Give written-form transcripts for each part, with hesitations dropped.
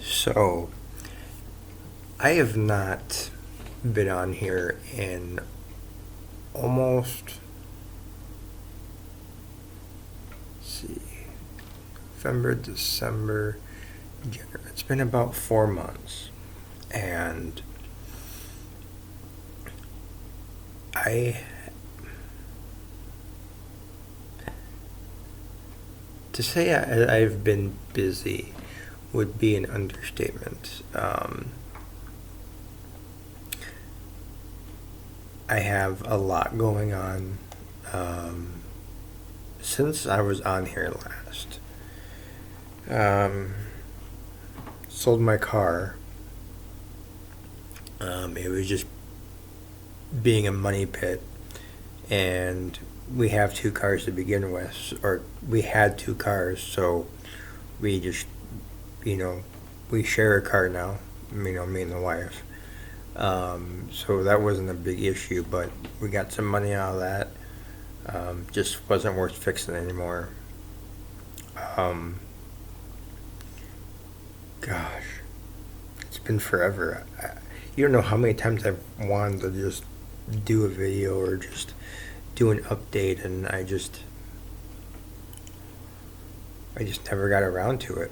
So, I have not been on here in almost, let's see, November, December, January. It's been about 4 months. And I, to say I've been busy would be an understatement. I have a lot going on since I was on here last. Sold my car. It was just being a money pit, and we have two cars to begin with, or we had two cars, so we just, you know, we share a car now, me and the wife. So that wasn't a big issue, but we got some money out of that. Just wasn't worth fixing anymore. Um, Gosh, it's been forever. You don't know how many times I've wanted to just do a video or just do an update, and I just never got around to it.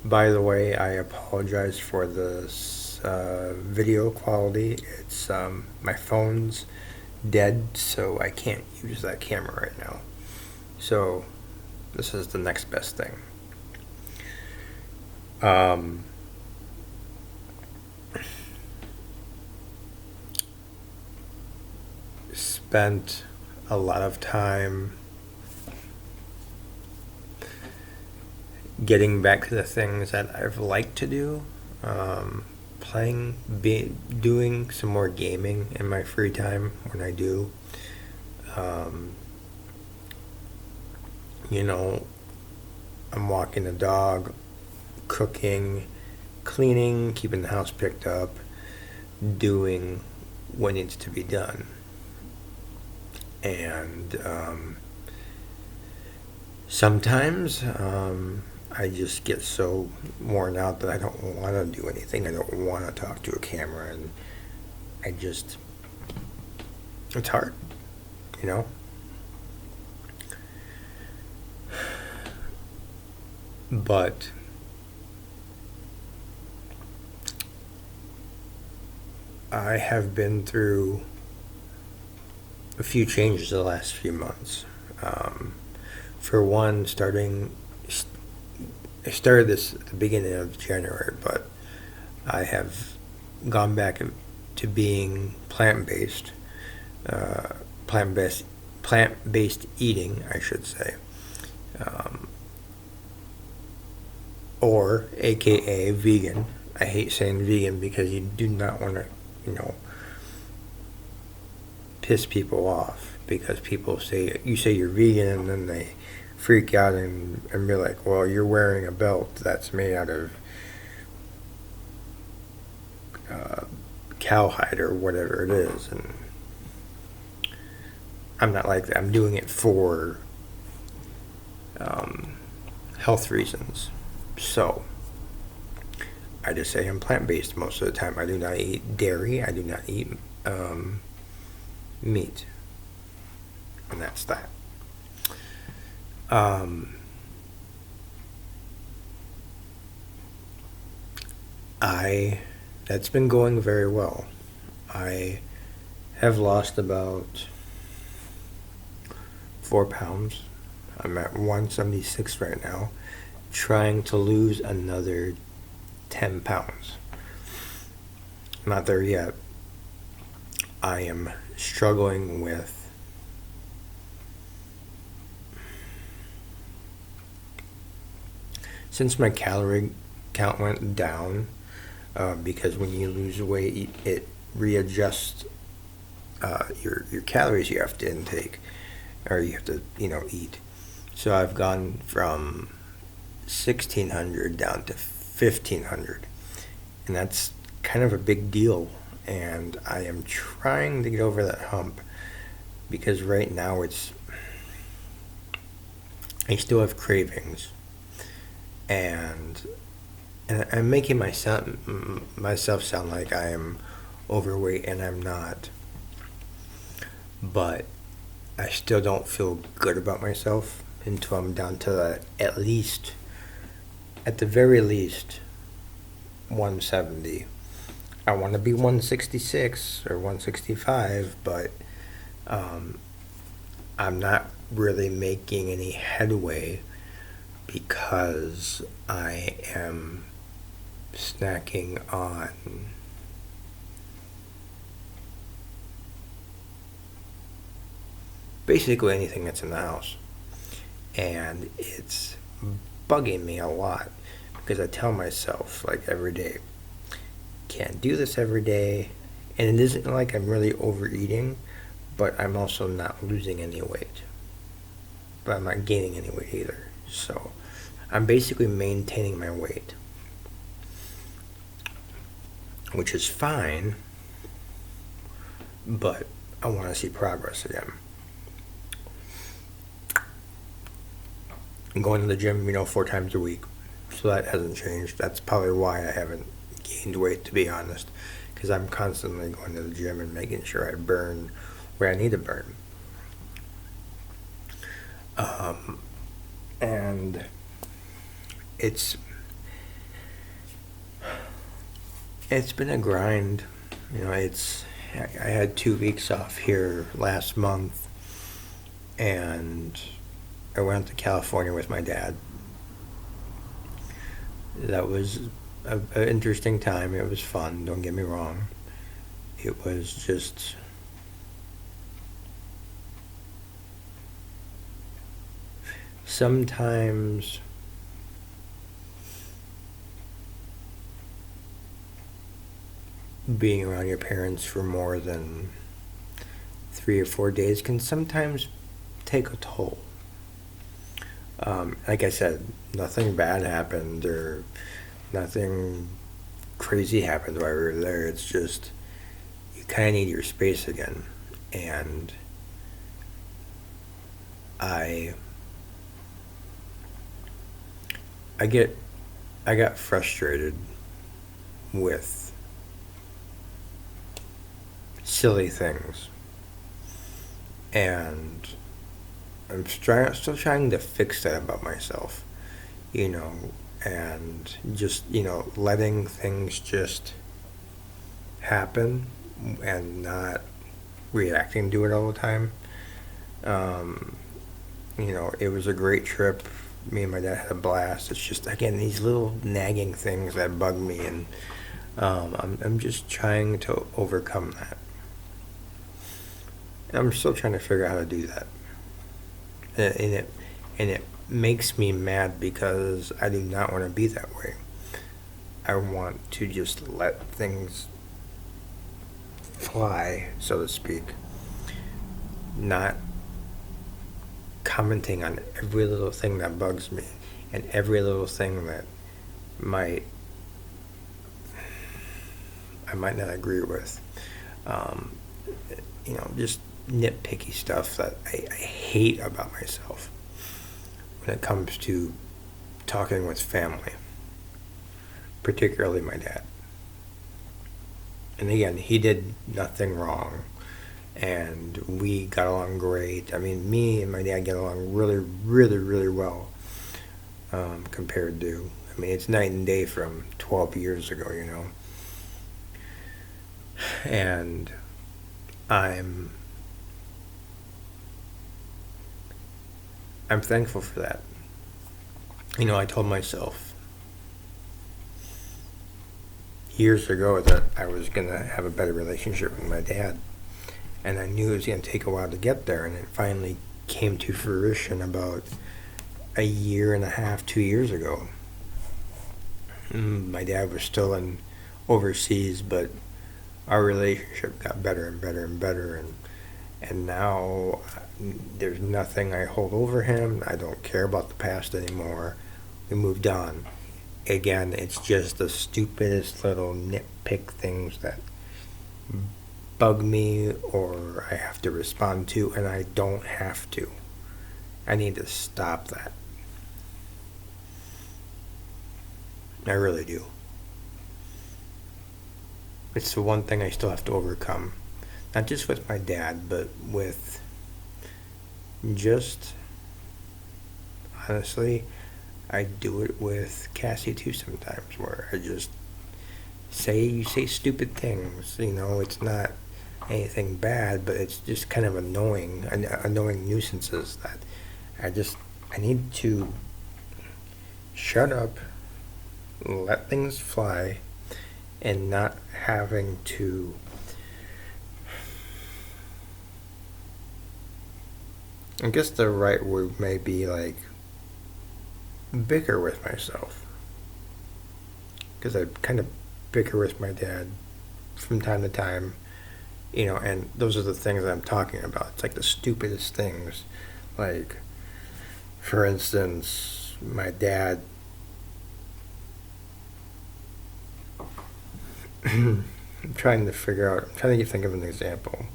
By the way, I apologize for this video quality. It's my phone's dead, so I can't use that camera right now. So this is the next best thing. Um, Spent a lot of time getting back to the things that I've liked to do. Doing some more gaming in my free time when I do. Um, you know, I'm walking the dog, cooking, cleaning, keeping the house picked up, doing what needs to be done. And sometimes I just get so worn out that I don't want to do anything. I don't want to talk to a camera, and it's hard, you know? But I have been through a few changes the last few months. Um, for one, I started this at the beginning of January, but I have gone back to being uh, plant based, plant based eating, I should say, um, or AKA vegan. I hate saying vegan because you do not want to, you know, piss people off, because people say you say you're vegan, and then they freak out and be like, well, you're wearing a belt that's made out of uh, cowhide or whatever it is. And I'm not like that. I'm doing it for um, health reasons. So I just say I'm plant based most of the time. I do not eat dairy. I do not eat um, meat. And that's that. Um, I That's been going very well. I have lost about 4 pounds. I'm at 176 right now, trying to lose another 10 pounds. Not there yet. I am struggling with since my calorie count went down, because when you lose weight, it readjusts your calories you have to intake, or you have to, eat. So I've gone from 1,600 down to 1,500, and that's kind of a big deal. And I am trying to get over that hump, because right now I still have cravings. and I'm making myself sound like I am overweight, and I'm not. But I still don't feel good about myself until I'm down to at the very least, 170. I want to be 166 or 165, but um, I'm not really making any headway because I am snacking on basically anything that's in the house. And it's bugging me a lot because I tell myself, like, every day, can't do this every day. And it isn't like I'm really overeating, but I'm also not losing any weight. But I'm not gaining any weight either. So I'm basically maintaining my weight, which is fine, but I want to see progress again. I'm going to the gym, 4 times a week. So that hasn't changed. That's probably why I haven't gained weight, to be honest. Because I'm constantly going to the gym and making sure I burn where I need to burn. And it's been a grind. I had 2 weeks off here last month, and I went to California with my dad. That was an interesting time. It was fun, don't get me wrong. It was just sometimes being around your parents for more than 3 or 4 days can sometimes take a toll. Like I said, nothing bad happened or nothing crazy happened while we were there. It's just you kind of need your space again. And I got frustrated with silly things, and I'm still trying to fix that about myself, and just, letting things just happen and not reacting to it all the time. It was a great trip. Me and my dad had a blast. It's just, again, these little nagging things that bug me, and I'm just trying to overcome that. And I'm still trying to figure out how to do that. And it makes me mad because I do not want to be that way. I want to just let things fly, so to speak, not commenting on every little thing that bugs me and every little thing that I might not agree with. Just nitpicky stuff that I hate about myself when it comes to talking with family, particularly my dad. And again, he did nothing wrong, and we got along great. I mean, me and my dad get along really, really, really well, compared to, it's night and day from 12 years ago, And I'm thankful for that. I told myself years ago that I was going to have a better relationship with my dad, and I knew it was going to take a while to get there, and it finally came to fruition about a year and a half, 2 years ago. My dad was still overseas, but our relationship got better and better and better, and now there's nothing I hold over him. I don't care about the past anymore. We moved on. Again, it's just the stupidest little nitpick things that bug me or I have to respond to, and I don't have to. I need to stop that. I really do. It's the one thing I still have to overcome. Not just with my dad, but with just, honestly, I do it with Cassie too sometimes, where I just you say stupid things. It's not anything bad, but it's just kind of annoying nuisances that I need to shut up, let things fly, and not having to I guess the right word may be like bicker with myself, because I kind of bicker with my dad from time to time, and those are the things that I'm talking about. It's like the stupidest things. Like, for instance, my dad. I'm trying to think of an example.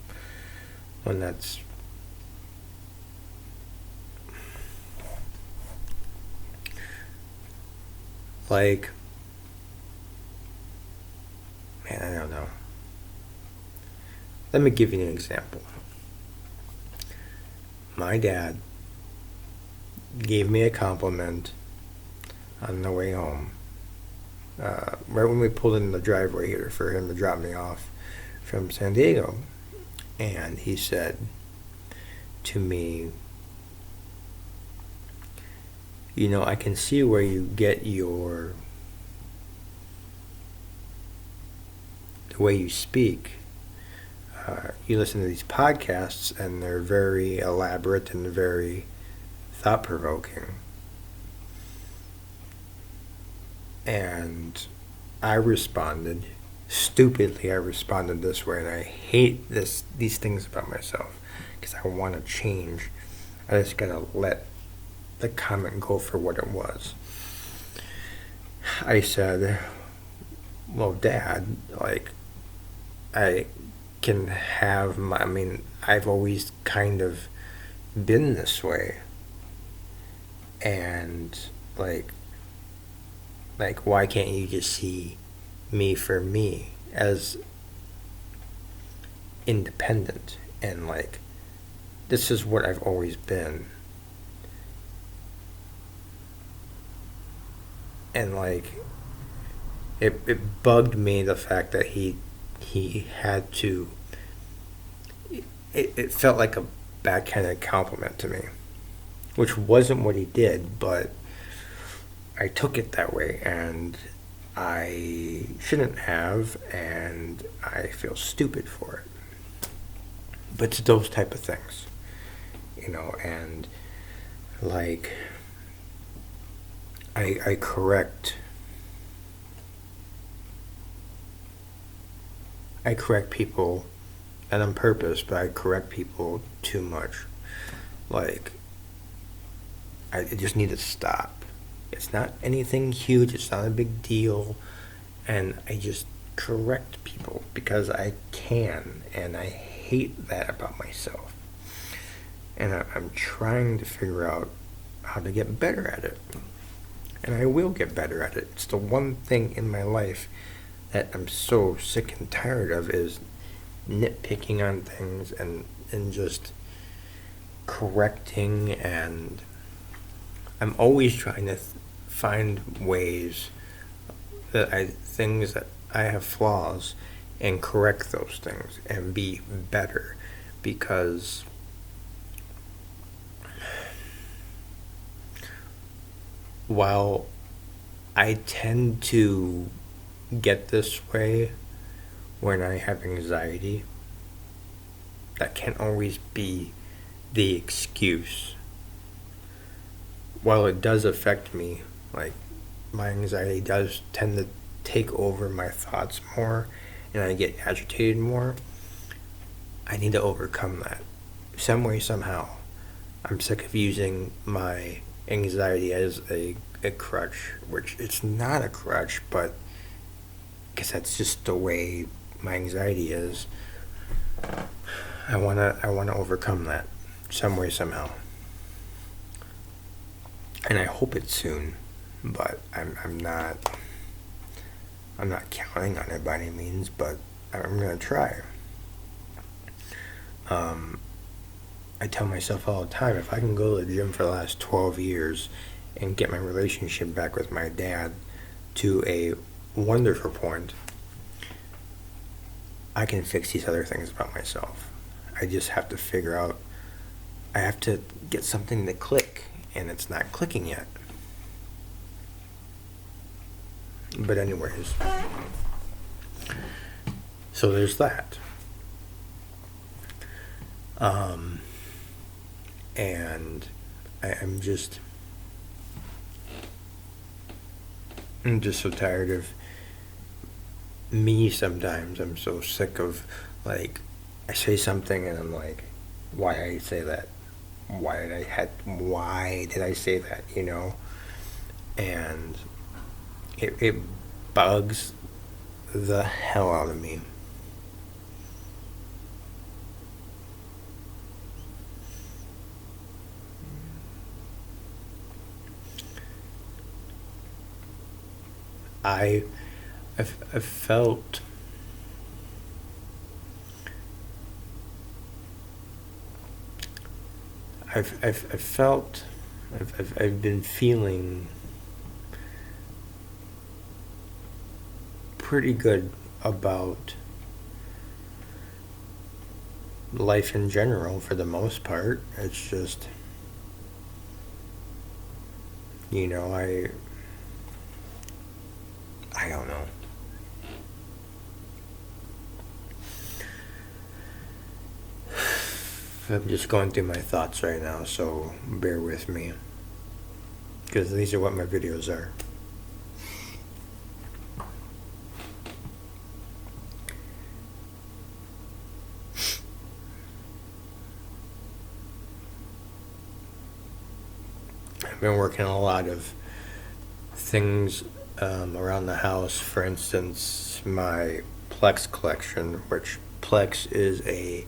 One that's. Like, man, I don't know. Let me give you an example. My dad gave me a compliment on the way home. Right when we pulled in the driveway here for him to drop me off from San Diego. And he said to me, I can see where you get the way you speak. You listen to these podcasts and they're very elaborate and very thought-provoking. And stupidly I responded this way, and I hate these things about myself because I want to change. I just gotta let the comment go for what it was. I said, well, Dad, like, I can have I've always kind of been this way. And, like, why can't you just see me for me as independent? And, like, this is what I've always been. And, like, it bugged me, the fact that he had to. It felt like a backhanded compliment to me, which wasn't what he did, but I took it that way, and I shouldn't have, and I feel stupid for it. But it's those type of things, and like I correct people, and on purpose, but I correct people too much. Like, I just need to stop. It's not anything huge, it's not a big deal, and I just correct people because I can, and I hate that about myself. And I'm trying to figure out how to get better at it. And I will get better at it. It's the one thing in my life that I'm so sick and tired of, is nitpicking on things and just correcting, and I'm always trying to find ways things that I have flaws, and correct those things and be better, because while I tend to get this way when I have anxiety, that can't always be the excuse. While it does affect me, like, my anxiety does tend to take over my thoughts more, and I get agitated more, I need to overcome that some way, somehow. I'm sick of using my anxiety as a crutch, which it's not a crutch, but because that's just the way my anxiety is. I wanna overcome that some way, somehow, and I hope it's soon. But I'm not. I'm not counting on it by any means, but I'm going to try. I tell myself all the time, if I can go to the gym for the last 12 years and get my relationship back with my dad to a wonderful point, I can fix these other things about myself. I just have to figure out, I have to get something to click, and it's not clicking yet. But anyways, so there's that. And I'm just so tired of me sometimes. I'm so sick of, like, I say something and I'm like, why did I say that? Why did I say that, you know? And it bugs the hell out of me. I've felt I've been feeling pretty good about life in general for the most part. It's just, you know, I don't know. I'm just going through my thoughts right now, so bear with me. Because these are what my videos are. I've been working on a lot of things around the house. For instance, my Plex collection, which Plex is a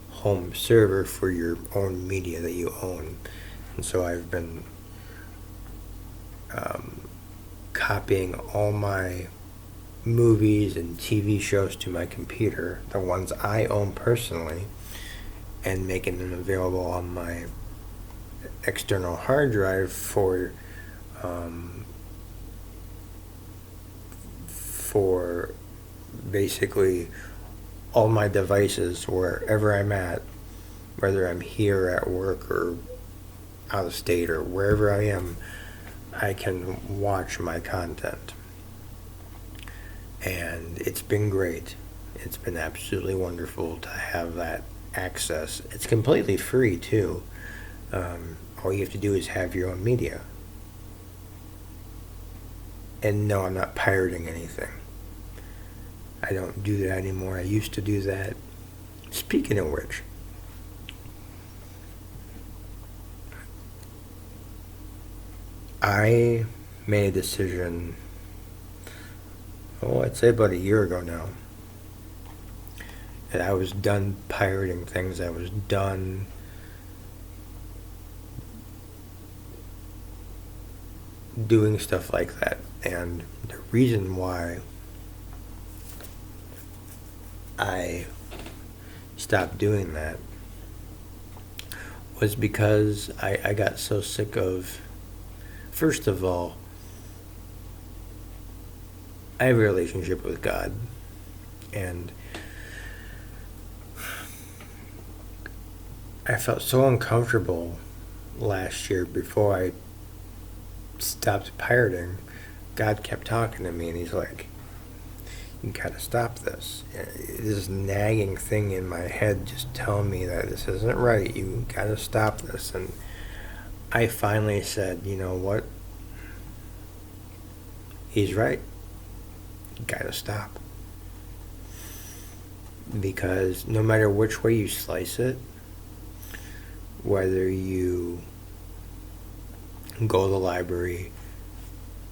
home server for your own media that you own. And so I've been copying all my movies and TV shows to my computer, the ones I own personally, and making them available on my external hard drive for basically all my devices wherever I'm at, whether I'm here at work or out of state or wherever I am, I can watch my content. And it's been great. It's been absolutely wonderful to have that access. It's completely free too. All you have to do is have your own media. And no, I'm not pirating anything. I don't do that anymore. I used to do that. Speaking of which, I made a decision, I'd say about a year ago now, that I was done pirating things. I was done doing stuff like that. And the reason why I stopped doing that was because I got so sick of, first of all, I have a relationship with God, and I felt so uncomfortable last year before I stopped pirating. God kept talking to me, and he's like, you gotta stop this. This nagging thing in my head just telling me that this isn't right. You gotta stop this. And I finally said, you know what? He's right. You gotta stop. Because no matter which way you slice it, whether you go to the library,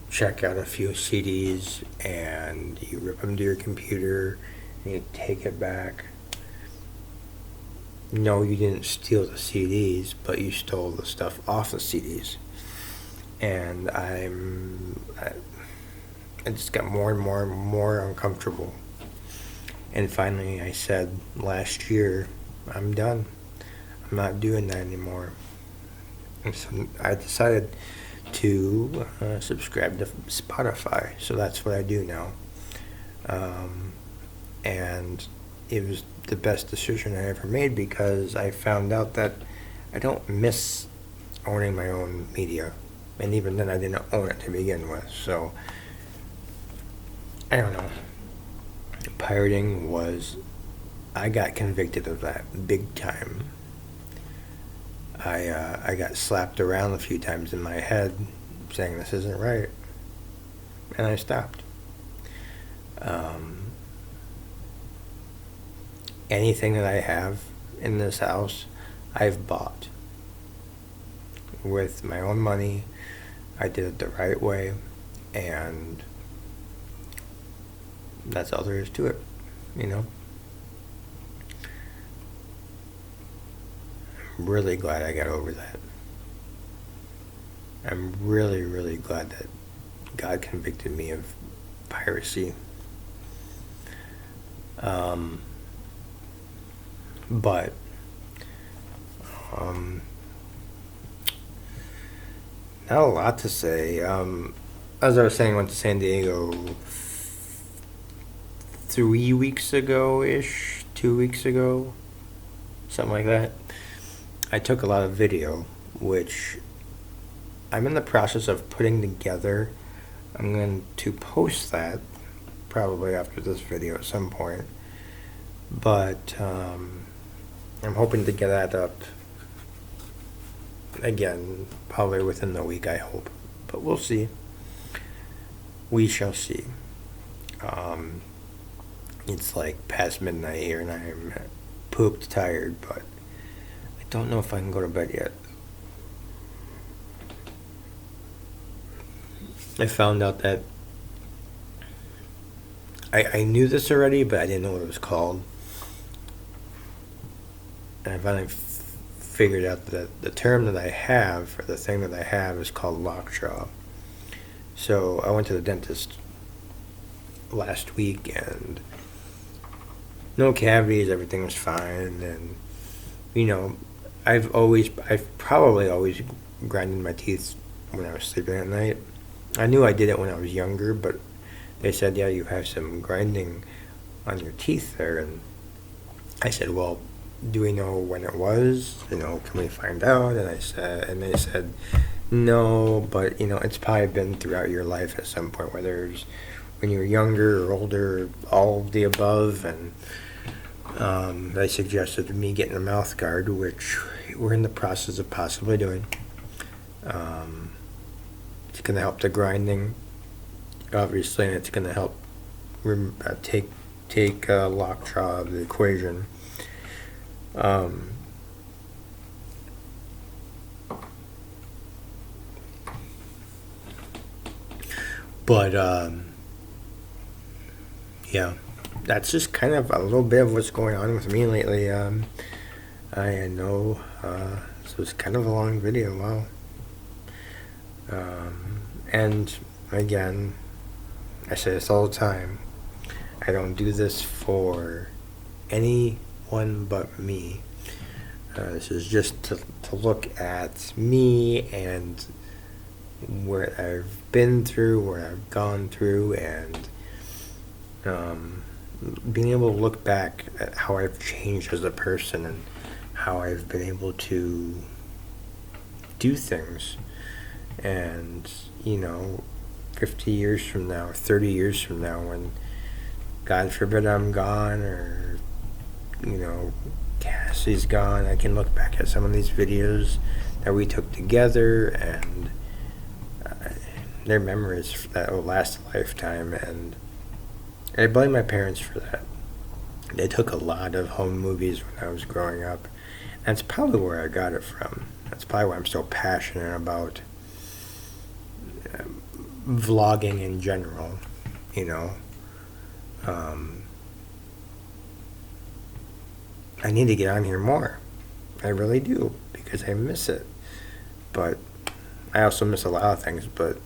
check out a few CDs, and you rip them to your computer, and you take it back. No, you didn't steal the CDs, but you stole the stuff off the CDs. And I just got more and more and more uncomfortable. And finally, I said last year, I'm done. I'm not doing that anymore. And so I decided to subscribe to Spotify. So that's what I do now. And it was the best decision I ever made because I found out that I don't miss owning my own media. And even then, I didn't own it to begin with. So, I don't know. Pirating was, I got convicted of that big time. I got slapped around a few times in my head saying this isn't right. And I stopped. Anything that I have in this house, I've bought with my own money. I did it the right way, and that's all there is to it, you know. I'm really glad I got over that. I'm really, really glad that God convicted me of piracy. But not a lot to say. As I was saying, I went to San Diego 3 weeks ago-ish, 2 weeks ago, something like that. I took a lot of video, which I'm in the process of putting together. I'm going to post that probably after this video at some point. But I'm hoping to get that up again, probably within the week, I hope. But we'll see. We shall see. It's like past midnight here and I'm pooped tired, but I don't know if I can go to bed yet. I found out that I knew this already, but I didn't know what it was called. And I finally figured out that the term that I have, or the thing that I have, is called lockjaw. So I went to the dentist last week, and no cavities, everything was fine. And, you know, I've probably always grinded my teeth when I was sleeping at night. I knew I did it when I was younger, but they said, yeah, you have some grinding on your teeth there. And I said, well, do we know when it was? You know, can we find out? And they said, no, but, you know, it's probably been throughout your life at some point, whether it's when you were younger or older, all of the above. And they suggested me getting a mouth guard, which we're in the process of possibly doing. It's going to help the grinding, obviously, and it's going to help take lockjaw out of the equation. But yeah, that's just kind of a little bit of what's going on with me lately. I know this was kind of a long video. Wow. And again, I say this all the time. I don't do this for anyone but me. This is just to look at me and where I've been through, where I've gone through, and being able to look back at how I've changed as a person and how I've been able to do things. And, you know, 50 years from now, 30 years from now, when God forbid I'm gone, or, you know, Cassie's gone, I can look back at some of these videos that we took together, and they're memories that will last a lifetime. And I blame my parents for that. They took a lot of home movies when I was growing up. That's probably where I got it from. That's probably why I'm so passionate about vlogging in general, you know. I need to get on here more. I really do, because I miss it. But I also miss a lot of things, but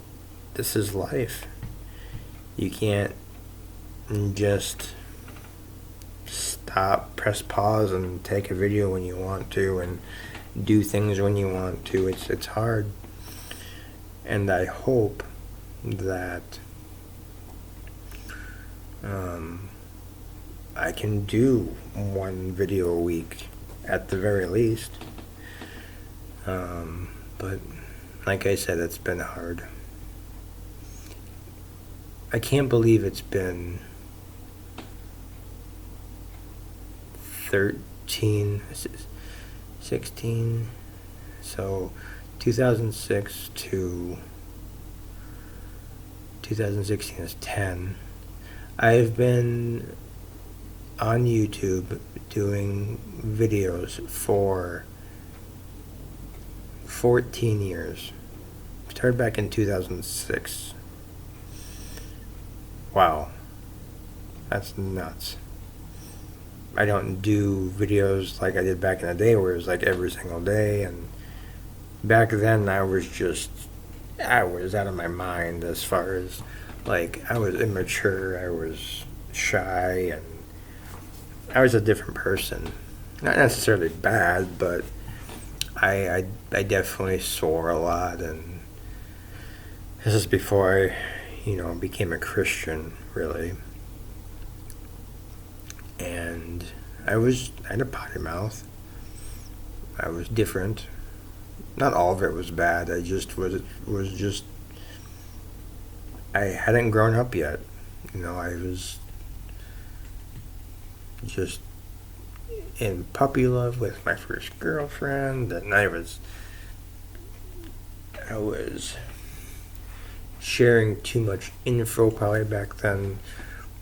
this is life. You can't just stop, press pause, and take a video when you want to, and do things when you want to. It's hard, and I hope that I can do one video a week at the very least. But like I said, it's been hard. I can't believe it's been 13, 16, so 2006 to 2016 is 10. I've been on YouTube doing videos for 14 years. Started back in 2006. Wow. That's nuts. I don't do videos like I did back in the day where it was like every single day, and back then I was out of my mind as far as, like, I was immature, I was shy, and I was a different person. Not necessarily bad, but I definitely swore a lot, and this is before I, became a Christian, really. And I had a potty mouth. I was different. Not all of it was bad. I just was just, I hadn't grown up yet. I was just in puppy love with my first girlfriend, and I was sharing too much info probably back then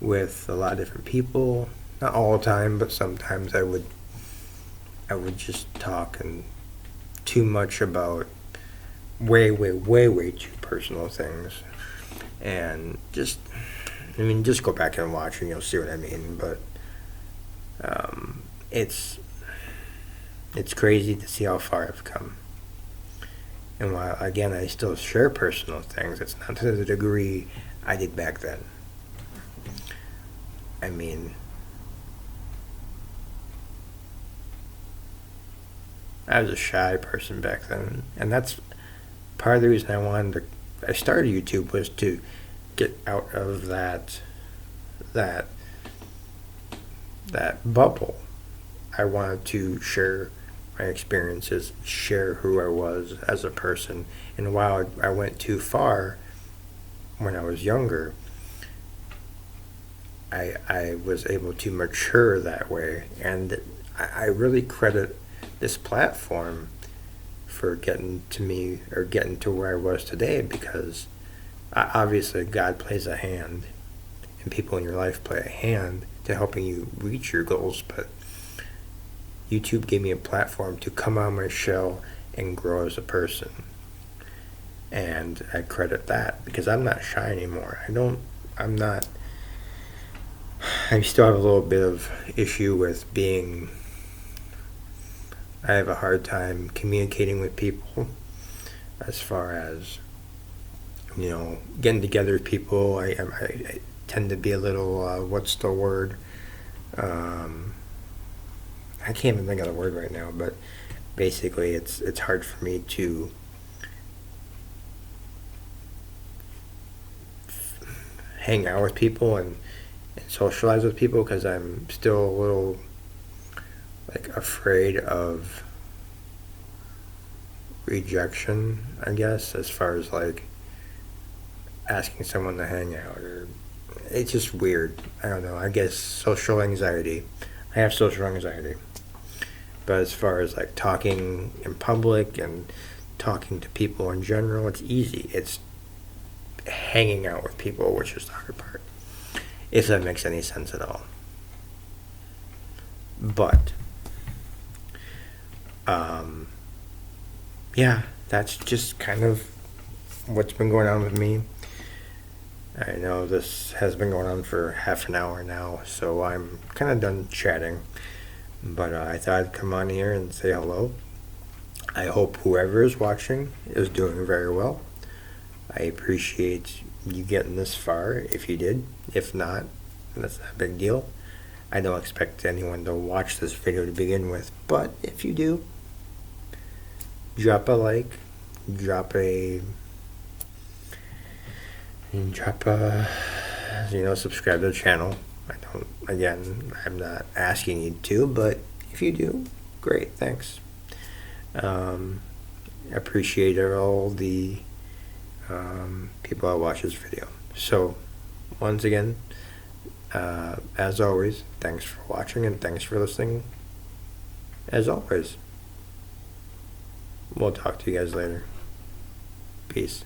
with a lot of different people. Not all the time, but sometimes I would just talk and too much about way too personal things. And just go back and watch and you'll see what I mean. But it's crazy to see how far I've come. And while, again, I still share personal things, it's not to the degree I did back then. I was a shy person back then, and that's part of the reason I started YouTube, was to get out of that bubble. I wanted to share my experiences, share who I was as a person. And while I went too far when I was younger, I was able to mature that way. And I really credit this platform for getting to where I was today, because obviously God plays a hand, and people in your life play a hand to helping you reach your goals, but YouTube gave me a platform to come out of my shell and grow as a person. And I credit that, because I'm not shy anymore. I still have a little bit of issue with I have a hard time communicating with people, as far as, getting together with people. I tend to be a little, what's the word? I can't even think of the word right now, but basically it's hard for me to hang out with people and socialize with people, because I'm still a little afraid of rejection, I guess, as far as asking someone to hang out, or it's just weird. I don't know. I guess social anxiety. I have social anxiety. But as far as talking in public and talking to people in general, it's easy. It's hanging out with people, which is the hard part, if that makes any sense at all. But yeah, that's just kind of what's been going on with me. I know this has been going on for half an hour now, so I'm kind of done chatting. But I thought I'd come on here and say hello. I hope whoever is watching is doing very well. I appreciate you getting this far, if you did. If not, that's not a big deal. I don't expect anyone to watch this video to begin with, but if you do, drop a like, drop a, subscribe to the channel. I'm not asking you to, but if you do, great, thanks. Appreciate all the people that watch this video. So, once again, as always, thanks for watching and thanks for listening. As always, we'll talk to you guys later. Peace.